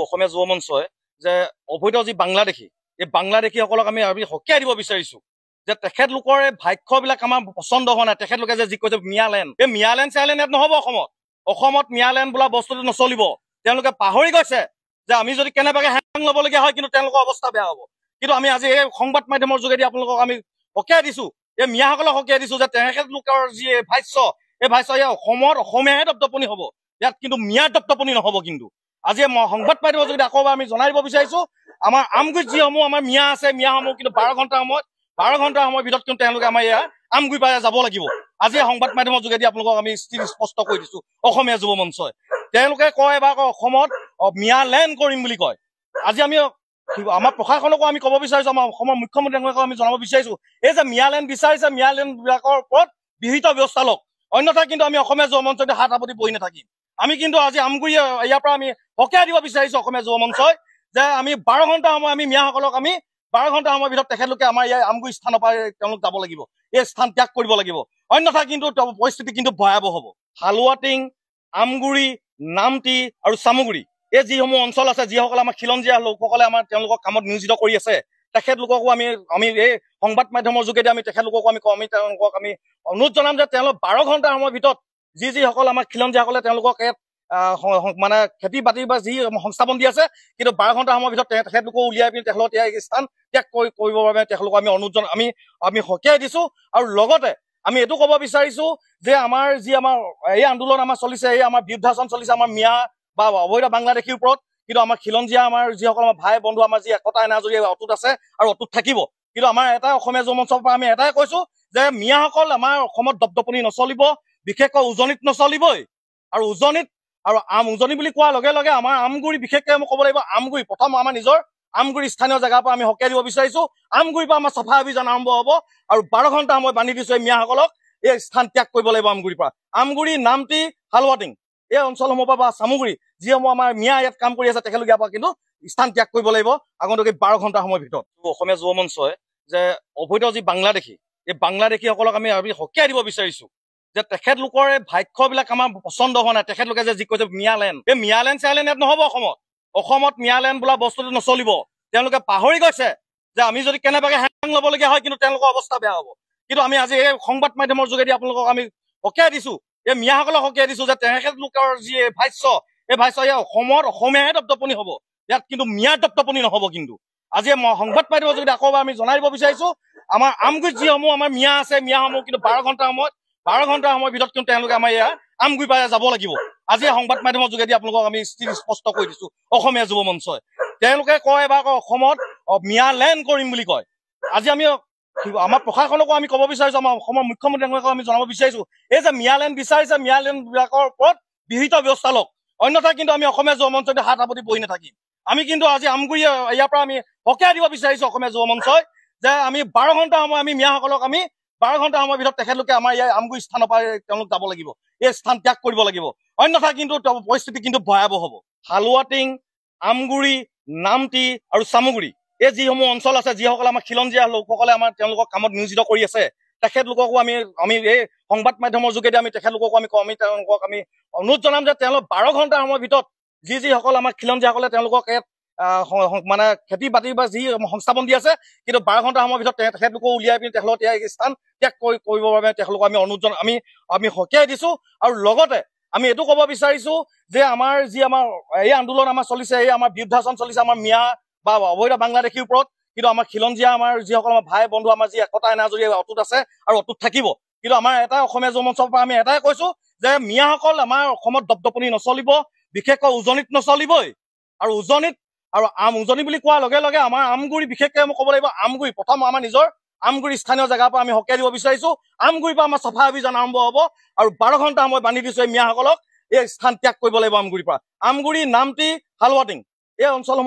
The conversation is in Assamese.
অসমীয়া যুৱ মঞ্চই যে অবৈধ যি বাংলাদেশী এই বাংলাদেশীসকলক আমি সকীয়াই দিব বিচাৰিছো যে তেখেতলোকৰ ভাষ্যবিলাক আমাৰ পচন্দ হোৱা নাই। তেখেতলোকে যে যি কৈছে মিয়ালেণ্ড, এই মিয়ালেণ্ড চিয়ালেণ্ড ইয়াত নহ'ব। অসমত মিয়ালেণ্ড বোলা বস্তুটো নচলিব। তেওঁলোকে পাহৰি গৈছে যে আমি যদি কেনেবাকে হেং ল'বলগীয়া হয় কিন্তু তেওঁলোকৰ অৱস্থা বেয়া হ'ব। কিন্তু আমি আজি এই সংবাদ মাধ্যমৰ যোগেদি আপোনালোকক আমি সকীয়াই দিছো, এই মিয়াসকলক সকীয়াই দিছো যে তেখেতলোকৰ যি ভাষ্য, এই ভাষ্য এই অসমত অসমীয়াহে দপদপনি হ'ব, ইয়াত কিন্তু মিয়াৰ দপদপনি নহ'ব। কিন্তু আজি সংবাদ মাধ্যমৰ যোগেদি আকৌ আমি জনাই দিব বিচাৰিছো, আমাৰ আমগুৰিত যিসমূহ আমাৰ মিয়া আছে, মিয়াসমূহ কিন্তু 12 ঘণ্টাৰ সময়ৰ ভিতৰত কিন্তু তেওঁলোকে আমাৰ ইয়াৰ আমগুৰি পাই যাব লাগিব। আজি সংবাদ মাধ্যমৰ যোগেদি আপোনালোকক আমি স্পষ্ট কৰি দিছো। অসমীয়া যুৱ মঞ্চই তেওঁলোকে কয় বা অসমত মিয়ালেণ্ড কৰিম বুলি কয়। আজি আমি আমাৰ প্ৰশাসনকো আমি ক'ব বিচাৰিছো, আমাৰ অসমৰ মুখ্যমন্ত্ৰীক আমি জনাব বিচাৰিছো, এই যে মিয়ালেণ্ড বিচাৰিছে, মিয়ালেণ্ড বিলাকৰ ওপৰত বিহিত ব্যৱস্থা লওক, অন্যথা কিন্তু আমি অসমীয়া যুৱ মঞ্চতে হাত সাৱটি বহি নাথাকিম। আমি কিন্তু আজি আমগুৰি ইয়াৰ পৰা আমি সকীয়াই দিব বিচাৰিছো অসমীয়া যুৱ মঞ্চই যে আমি 12 ঘণ্টা সময় আমি মিয়াসকলক আমি 12 ঘণ্টা সময়ৰ ভিতৰত তেখেতলোকে আমাৰ ইয়াৰ আমগুৰি স্থানৰ পৰা তেওঁলোক যাব লাগিব, এই স্থান ত্যাগ কৰিব লাগিব, অন্যথা কিন্তু পৰিস্থিতি কিন্তু ভয়াৱহ হ'ব। হালুৱাটিং, আমগুৰি, নামটি আৰু চামগুৰি এই যিসমূহ অঞ্চল আছে, যিসকলে আমাৰ খিলঞ্জীয়া লোকসকলে আমাৰ তেওঁলোকক কামত নিয়োজিত কৰি আছে, তেখেতলোককো আমি এই সংবাদ মাধ্যমৰ যোগেদি আমি তেখেতলোককো তেওঁলোকক আমি অনুৰোধ জনাম যে তেওঁলোক 12 ঘণ্টাৰ সময়ৰ ভিতৰত যিসকল আমাৰ খিলঞ্জীয়াসকলে তেওঁলোকক মানে খেতি বাতি বা যি সংস্থাপন দি আছে, কিন্তু 12 ঘণ্টাৰ সময়ৰ ভিতৰত তেখেতলোকক উলিয়াই পিনি তেখেতলোক স্থান ত্যাগ কৰিবৰ বাবে তেখেতলোকক আমি অনুৰোধ আমি সকীয়াই দিছো। আৰু লগতে আমি এইটো ক'ব বিচাৰিছো যে আমাৰ এই আন্দোলন আমাৰ চলিছে, এই আমাৰ বিৰুদ্ধাচৰণ চলিছে আমাৰ মিয়া বা অবৈধ বাংলাদেশীৰ ওপৰত, কিন্তু আমাৰ খিলঞ্জীয়া আমাৰ যিসকল আমাৰ ভাই বন্ধু আমাৰ যি একতা এনাজৰী অটুট আছে আৰু অটুট থাকিব। কিন্তু আমাৰ এটাই অসমীয়া যুৱ মঞ্চৰ পৰা আমি এটাই কৈছো যে মিয়াসকল আমাৰ অসমত দপদপনি নচলিব, বিশেষকৈ উজনিত নচলিবই। আৰু উজনি বুলি কোৱাৰ লগে লগে আমাৰ আমগুৰি, বিশেষকৈ মই ক'ব লাগিব আমগুৰি, প্ৰথম আমাৰ নিজৰ আমগুৰি স্থানীয় জেগাৰ পৰা আমি সকীয়াই দিব বিচাৰিছো। আমগুৰিৰ পৰা আমাৰ চাফা অভিযান আৰম্ভ হ'ব আৰু 12 ঘণ্টা সময় বান্ধি দিছো এই মিয়াসকলক এই স্থান ত্যাগ কৰিব লাগিব। আমগুৰিৰ পৰা আমগুৰি, নামটি, হালুৱাটিং এই অঞ্চলসমূহৰ পৰা বা চামগুৰি যিসমূহ আমাৰ মিয়া ইয়াত কাম কৰি আছে, তেখেতলোকে ইয়াৰ পৰা কিন্তু স্থান ত্যাগ কৰিব লাগিব আগন্তুক 12 ঘণ্টাৰ সময়ৰ ভিতৰত। অসমীয়া যুৱ মঞ্চই যে অবৈধ যি বাংলাদেশী এই বাংলাদেশীসকলক আমি সকীয়াই দিব বিচাৰিছো যে তেখেতলোকৰ ভাষ্যবিলাক আমাৰ পচন্দ হোৱা নাই। তেখেতলোকে যে যি কৈছে মিয়ালেণ্ড, এই মিয়ালেণ্ড চিয়ালেণ্ড ইয়াত নহ'ব। অসমত মিয়ালেণ্ড বোলা বস্তুটো নচলিব। তেওঁলোকে পাহৰি গৈছে যে আমি যদি কেনেবাকে হেং ল'বলগীয়া হয় কিন্তু তেওঁলোকৰ অৱস্থা বেয়া হ'ব। কিন্তু আমি আজি এই সংবাদ মাধ্যমৰ যোগেদি আপোনালোকক আমি সকীয়াই দিছো, এই মিয়াসকলক সকীয়াই দিছো যে তেখেতলোকৰ যি ভাষ্য, এই ভাষ্য এই অসমত অসমীয়াহে দপদপনি হ'ব, ইয়াত কিন্তু মিয়াৰ দপদপনি নহ'ব। কিন্তু আজি সংবাদ মাধ্যমৰ যোগেদি আকৌ আমি জনাই দিব বিচাৰিছো, আমাৰ আমগুৰিত যিসমূহ আমাৰ মিয়া আছে, মিয়াসমূহ কিন্তু 12 ঘণ্টাৰ সময়ৰ ভিতৰত কিন্তু তেওঁলোকে আমাৰ ইয়াৰ আমগুৰি পাই যাব লাগিব। আজি সংবাদ মাধ্যমৰ যোগেদি আপোনালোকক আমি স্পষ্ট কৰি দিছো। অসমীয়া যুৱ মঞ্চই তেওঁলোকে কয় বা অসমত মিয়ালেণ্ড কৰিম বুলি কয়। আজি আমি আমাৰ প্ৰশাসনকো আমি ক'ব বিচাৰিছো, আমাৰ অসমৰ মুখ্যমন্ত্ৰীক আমি জনাব বিচাৰিছো, এই যে মিয়ালেণ্ড বিচাৰিছে, মিয়ালেণ্ড বিলাকৰ ওপৰত বিহিত ব্যৱস্থা লওক, অন্যথা কিন্তু আমি অসমীয়া যুৱ মঞ্চতে হাত সাৱটি বহি নাথাকিম। আমি কিন্তু আজি আমগুৰি ইয়াৰ পৰা আমি সকীয়াই দিব বিচাৰিছো অসমীয়া যুৱ মঞ্চই যে আমি 12 ঘণ্টা সময় আমি মিয়াসকলক আমি 12 ঘণ্টা সময়ৰ ভিতৰত তেখেতলোকে আমাৰ ইয়াৰ আমগুৰি স্থানৰ পৰা তেওঁলোক যাব লাগিব, এই স্থান ত্যাগ কৰিব লাগিব, অন্যথা কিন্তু পৰিস্থিতি কিন্তু ভয়াৱহ হ'ব। হালুৱাটিং, আমগুৰি, নামটি আৰু চামগুৰি এই যিসমূহ অঞ্চল আছে, যিসকলে আমাৰ খিলঞ্জীয়া লোকসকলে আমাৰ তেওঁলোকক কামত নিয়োজিত কৰি আছে, তেখেতলোককো আমি এই সংবাদ মাধ্যমৰ যোগেদি আমি তেখেতলোককো তেওঁলোকক আমি অনুৰোধ জনাম যে তেওঁলোক 12 ঘণ্টাৰ সময়ৰ ভিতৰত যিসকল আমাৰ খিলঞ্জীয়াসকলে তেওঁলোকক মানে খেতি বাতি বা যি সংস্থাপন দি আছে, কিন্তু 12 ঘণ্টা সময়ৰ ভিতৰত তেখেতলোকক উলিয়াই পিনি তেখেতলোক স্থান ত্যাগ কৰিবৰ বাবে তেখেতলোকক আমি অনুৰোধ আমি সকীয়াই দিছো। আৰু লগতে আমি এইটো ক'ব বিচাৰিছো যে আমাৰ এই আন্দোলন আমাৰ চলিছে, এই আমাৰ বিৰুদ্ধাচৰণ চলিছে আমাৰ মিয়া বা অবৈধ বাংলাদেশীৰ ওপৰত, কিন্তু আমাৰ খিলঞ্জীয়া আমাৰ যিসকল আমাৰ ভাই বন্ধু আমাৰ যি একতা এনাজৰী অটুট আছে আৰু অটুট থাকিব। কিন্তু আমাৰ এটাই অসমীয়া যুৱ মঞ্চৰ পৰা আমি এটাই কৈছো যে মিয়াসকল আমাৰ অসমত দপদপনি নচলিব, বিশেষকৈ উজনিত নচলিবই। আৰু উজনি বুলি কোৱাৰ লগে লগে আমাৰ আমগুৰি, বিশেষকৈ মই ক'ব লাগিব আমগুৰি, প্ৰথম আমাৰ নিজৰ আমগুৰি স্থানীয় জেগাৰ পৰা আমি সকীয়াই দিব বিচাৰিছো। আমগুৰিৰ পৰা আমাৰ চাফা অভিযান আৰম্ভ হ'ব আৰু 12 ঘণ্টা সময় বান্ধি দিছো এই মিয়াসকলক এই স্থান ত্যাগ কৰিব লাগিব। আমগুৰিৰ পৰা আমগুৰি, নামটি, হালুৱাটিং এই অঞ্চলসমূহ